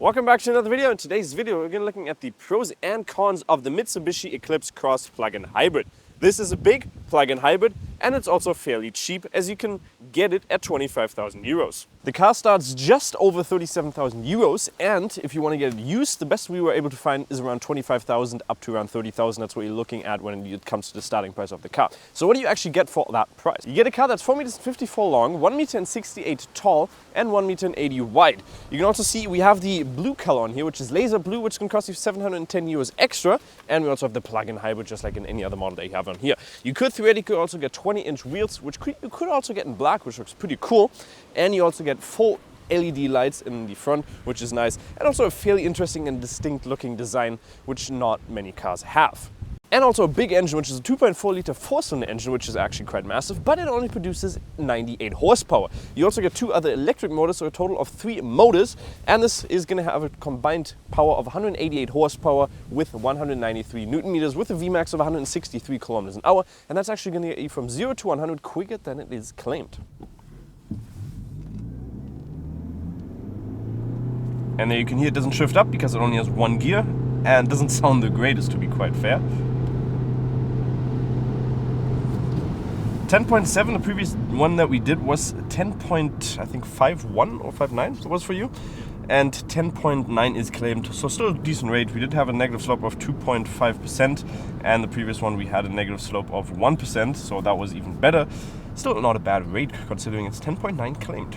Welcome back to another video. In today's video, we're going to be looking at the pros and cons of the Mitsubishi Eclipse Cross plug-in hybrid. This is a big plug-in hybrid and it's also fairly cheap, as you can get it at 25,000 euros. The car starts just over 37,000 euros, and if you want to get it used, the best we were able to find is around 25,000 up to around 30,000. That's what you're looking at when it comes to the starting price of the car. So what do you actually get for that price? You get a car that's 4.54 meters long, 1.68 meters tall, and 1.80 meters wide. You can also see we have the blue color on here, which is laser blue, which can cost you 710 euros extra. And we also have the plug-in hybrid, just like in any other model that you have on here. You could theoretically also get 20-inch wheels, which you could also get in black, which looks pretty cool. And you also get full LED lights in the front, which is nice. And also a fairly interesting and distinct looking design, which not many cars have. And also a big engine, which is a 2.4 liter four-cylinder engine, which is actually quite massive, but it only produces 98 horsepower. You also get two other electric motors, so a total of 3 motors. And this is going to have a combined power of 188 horsepower with 193 Newton meters, with a Vmax of 163 kilometers an hour. And that's actually going to get you from 0 to 100 quicker than it is claimed. And there you can hear it doesn't shift up because it only has one gear and doesn't sound the greatest, to be quite fair. 10.7, the previous one that we did was 10.51 or 59 was for you, and 10.9 is claimed, so still a decent rate. We did have a negative slope of 2.5%, and the previous one we had a negative slope of 1%, so that was even better. Still not a bad rate considering it's 10.9 claimed.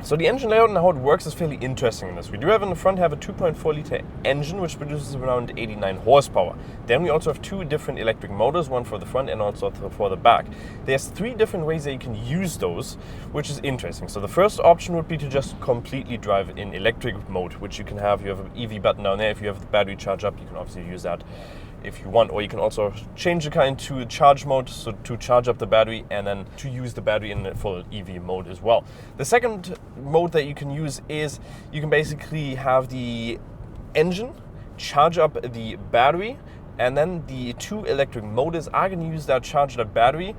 So the engine layout and how it works is fairly interesting in this. We do have in the front a 2.4 liter engine, which produces around 89 horsepower. Then we also have two different electric motors, one for the front and also for the back. There's 3 different ways that you can use those, which is interesting. So the first option would be to just completely drive in electric mode, which you can have. You have an EV button down there. If you have the battery charge up, you can obviously use that if you want, or you can also change the car into charge mode, so to charge up the battery and then to use the battery in the full EV mode as well. The second mode that you can use is you can basically have the engine charge up the battery, and then the 2 electric motors are going to use that charged up battery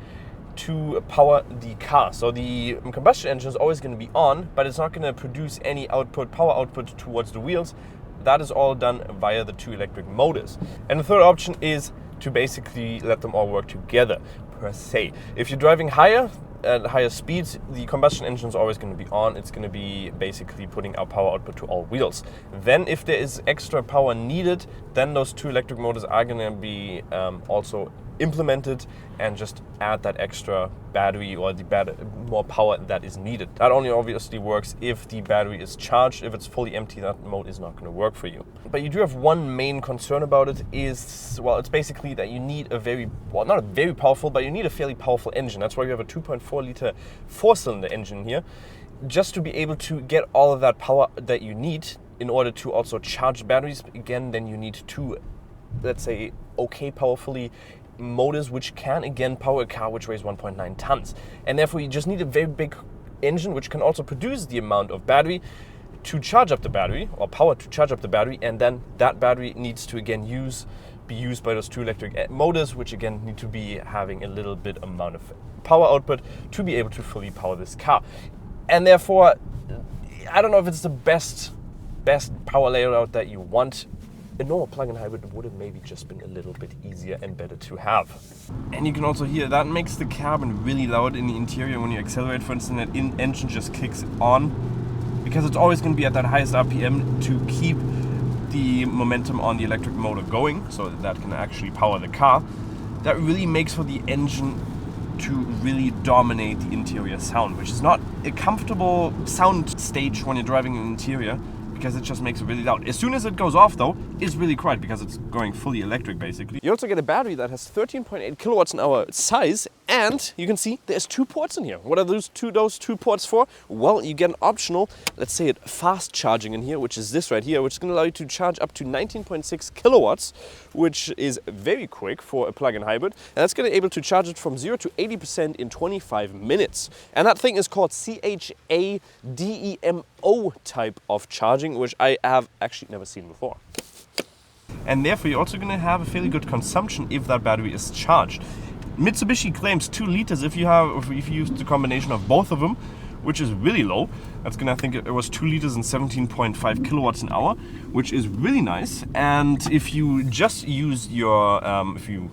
to power the car. So the combustion engine is always going to be on, but it's not going to produce any power output towards the wheels. That is all done via the 2 electric motors. And the third option is to basically let them all work together, per se. If you're driving higher, at higher speeds, the combustion engine is always going to be on. It's going to be basically putting out power output to all wheels. Then if there is extra power needed, then those 2 electric motors are going to be also implemented and just add that extra battery or the more power that is needed. That only obviously works if the battery is charged. If it's fully empty, that mode is not going to work for you. But you do have one main concern about it is, well, it's basically that you need a very, well, not a very powerful, but you need a fairly powerful engine. That's why you have a 2.4 liter four-cylinder engine here, just to be able to get all of that power that you need in order to also charge batteries. Again, then you need 2, let's say, okay powerfully motors, which can again power a car which weighs 1.9 tons. And therefore you just need a very big engine which can also produce the amount of battery to charge up the battery, or power to charge up the battery, and then that battery needs to again be used by those 2 electric motors, which again need to be having a little bit amount of power output to be able to fully power this car. And therefore, I don't know if it's the best power layout that you want. A normal plug-in hybrid would have maybe just been a little bit easier and better to have. And you can also hear that makes the cabin really loud in the interior when you accelerate, for instance. That engine just kicks on because it's always going to be at that highest RPM to keep the momentum on the electric motor going, so that can actually power the car. That really makes for the engine to really dominate the interior sound, which is not a comfortable sound stage when you're driving in the interior, because it just makes it really loud. As soon as it goes off though, it's really quiet because it's going fully electric basically. You also get a battery that has 13.8 kilowatts an hour size, and you can see there's 2 ports in here. What are those two ports for? Well, you get an optional, let's say, fast charging in here, which is this right here, which is going to allow you to charge up to 19.6 kilowatts, which is very quick for a plug-in hybrid. And that's going to be able to charge it from 0 to 80% in 25 minutes. And that thing is called CHAdeMO type of charging, which I have actually never seen before. And therefore you're also going to have a fairly good consumption if that battery is charged. Mitsubishi claims 2 liters if you use the combination of both of them, which is really low. That's gonna, I think it was 2 liters and 17.5 kilowatts an hour, which is really nice. And if you just use your, if you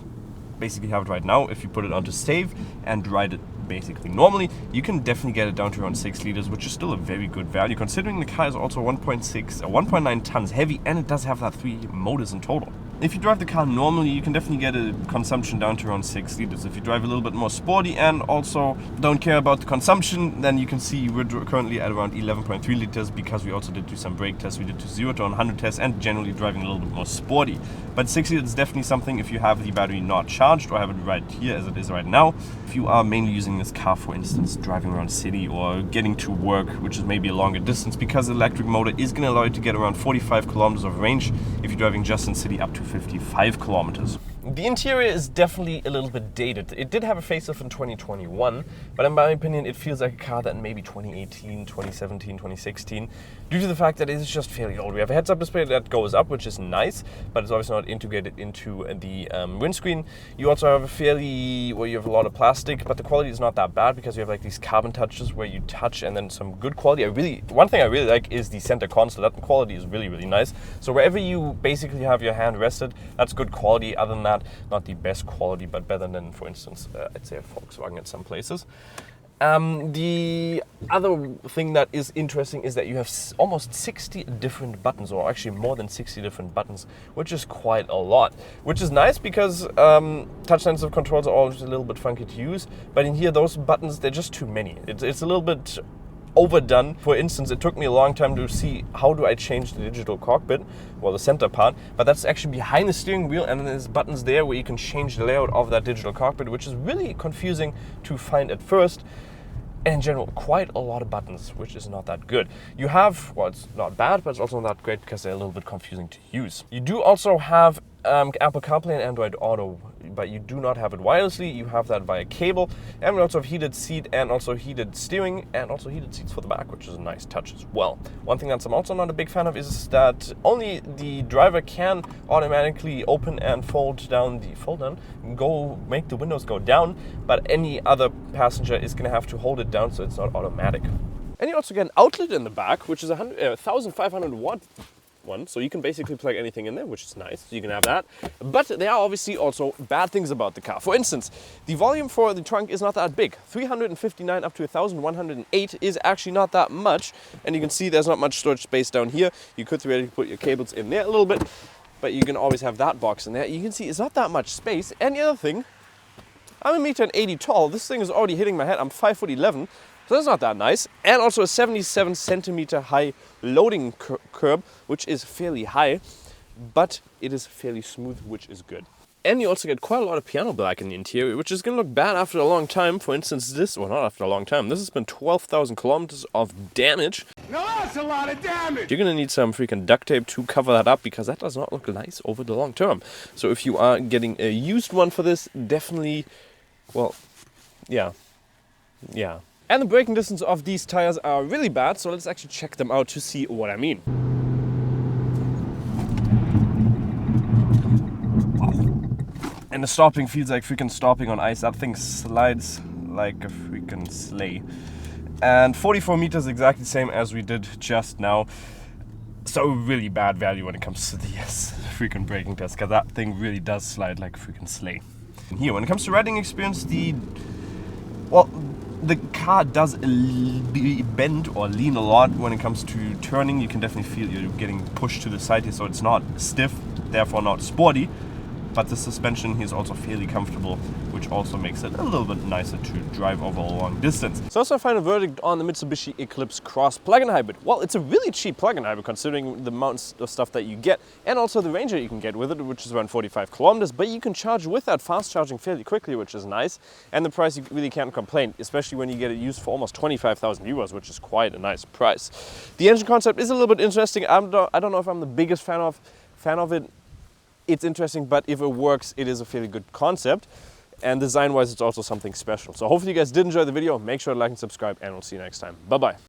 basically have it right now, if you put it onto save and ride it basically normally, you can definitely get it down to around 6 liters, which is still a very good value considering the car is also 1.9 tons heavy, and it does have that 3 motors in total. If you drive the car normally, you can definitely get a consumption down to around 6 liters. If you drive a little bit more sporty and also don't care about the consumption, then you can see we're currently at around 11.3 liters because we also did do some brake tests. We did 0 to 100 tests and generally driving a little bit more sporty. But 6 liters is definitely something if you have the battery not charged or have it right here as it is right now. If you are mainly using this car, for instance, driving around city or getting to work, which is maybe a longer distance, because the electric motor is going to allow you to get around 45 kilometers of range if you're driving just in city up to 55 kilometers. The interior is definitely a little bit dated. It did have a facelift in 2021, but in my opinion it feels like a car that maybe 2018, 2017, 2016, due to the fact that it is just fairly old. We have a heads-up display that goes up, which is nice, but it's obviously not integrated into the windscreen. You also have a fairly, well, you have a lot of plastic, but the quality is not that bad because you have like these carbon touches where you touch and then some good quality. One thing I really like is the center console. That quality is really, really nice. So wherever you basically have your hand rested, that's good quality. Other than that, not the best quality, but better than, for instance, I'd say a Volkswagen at some places. The other thing that is interesting is that you have almost 60 different buttons, or actually more than 60 different buttons, which is quite a lot. Which is nice because touch sensitive controls are always a little bit funky to use, but in here those buttons, they're just too many. It's a little bit overdone. For instance, it took me a long time to see how do I change the digital cockpit, well, the center part, but that's actually behind the steering wheel, and then there's buttons there where you can change the layout of that digital cockpit, which is really confusing to find at first. And in general, quite a lot of buttons, which is not that good. You have, well, it's not bad, but it's also not great because they're a little bit confusing to use. You do also have Apple CarPlay and Android Auto, but you do not have it wirelessly. You have that via cable, and we also have heated seat and also heated steering and also heated seats for the back, which is a nice touch as well. One thing that I'm also not a big fan of is that only the driver can automatically open and fold down, make the windows go down, but any other passenger is going to have to hold it down, so it's not automatic. And you also get an outlet in the back, which is a 1500 watt one, so you can basically plug anything in there, which is nice. So you can have that, but there are obviously also bad things about the car. For instance, the volume for the trunk is not that big. 359 up to 1108 is actually not that much, and you can see there's not much storage space down here. You could theoretically put your cables in there a little bit, but you can always have that box in there. You can see it's not that much space. And the other thing, I'm 1.80 meters tall. This thing is already hitting my head. I'm 5'11". So that's not that nice. And also a 77 centimeter high loading curb, which is fairly high, but it is fairly smooth, which is good. And you also get quite a lot of piano black in the interior, which is going to look bad after a long time. For instance, well, not after a long time. This has been 12,000 kilometers of damage. No, that's a lot of damage! You're going to need some freaking duct tape to cover that up because that does not look nice over the long term. So if you are getting a used one for this, definitely, well, yeah. And the braking distance of these tires are really bad, so let's actually check them out to see what I mean. Wow. And the stopping feels like freaking stopping on ice. That thing slides like a freaking sleigh. And 44 meters, exactly the same as we did just now. So really bad value when it comes to the freaking braking test, because that thing really does slide like a freaking sleigh. And here, when it comes to riding experience, the car does bend or lean a lot when it comes to turning. You can definitely feel you're getting pushed to the side here, so it's not stiff, therefore not sporty. But the suspension here is also fairly comfortable, which also makes it a little bit nicer to drive over a long distance. So that's our final verdict on the Mitsubishi Eclipse Cross plug-in hybrid. Well, it's a really cheap plug-in hybrid considering the amount of stuff that you get, and also the range that you can get with it, which is around 45 kilometers, but you can charge with that fast charging fairly quickly, which is nice. And the price, you really can't complain, especially when you get it used for almost 25,000 euros, which is quite a nice price. The engine concept is a little bit interesting. I don't know if I'm the biggest fan of it. It's interesting, but if it works, it is a fairly good concept. And design-wise, it's also something special. So hopefully you guys did enjoy the video. Make sure to like and subscribe, and we'll see you next time. Bye-bye.